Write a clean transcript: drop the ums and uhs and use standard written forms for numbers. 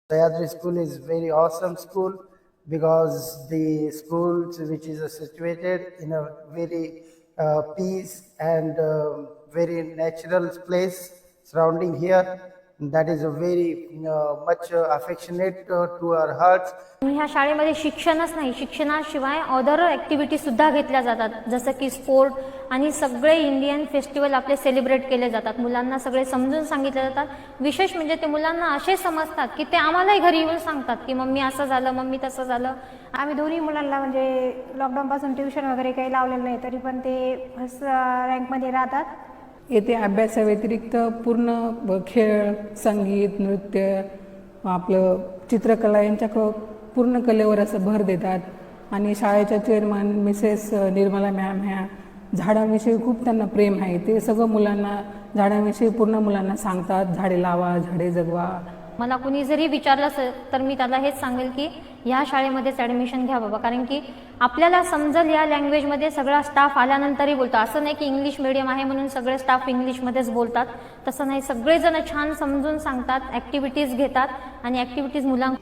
Sayadri School is very awesome school because the school which is situated in a very peace and very natural place surrounding here. That is a very much affectionate to our hearts. ह्या शाळेमध्ये शिक्षणच नाही, शिक्षणाशिवाय other activity सुद्धा घेतल्या जातात, जसं की sport आणि सगळे इंडियन फेस्टिवल आपले सेलिब्रेट केले जातात. मुलांना सगळे समजून सांगितले जातात. विशेष म्हणजे ते मुलांना असे समजतात की ते आम्हालाही घरी येऊन सांगतात की मम्मी असं झालं, मम्मी तसं झालं. आम्ही दोन्ही मुलांना म्हणजे लॉकडाऊनपासून ट्युशन वगैरे काही लावलेलं नाही, तरी पण ते फर्स्ट रँकमध्ये राहतात. येथे अभ्यासाव्यतिरिक्त पूर्ण खेळ, संगीत, नृत्य, आपलं चित्रकला यांच्या पूर्ण कलेवर असं भर देतात. आणि शाळेच्या चेअरमन मिसेस निर्मला मॅम ह्या झाडांविषयी खूप त्यांना प्रेम आहे. ते सगळं मुलांना झाडांविषयी पूर्ण मुलांना सांगतात, झाडे लावा, झाडे जगवा. मला कुणी जरी विचारलं तर मी त्याला हेच सांगेल की ह्या शाळेमध्येच ॲडमिशन घ्या बाबा, कारण की आपल्याला समजेल या लँग्वेजमध्ये. सगळा स्टाफ आल्यानंतरही बोलतो, असं नाही की इंग्लिश मीडियम आहे म्हणून सगळे स्टाफ इंग्लिशमध्येच बोलतात, तसं नाही. सगळेजण छान समजून सांगतात, ॲक्टिव्हिटीज घेतात आणि ॲक्टिव्हिटीज मुलांना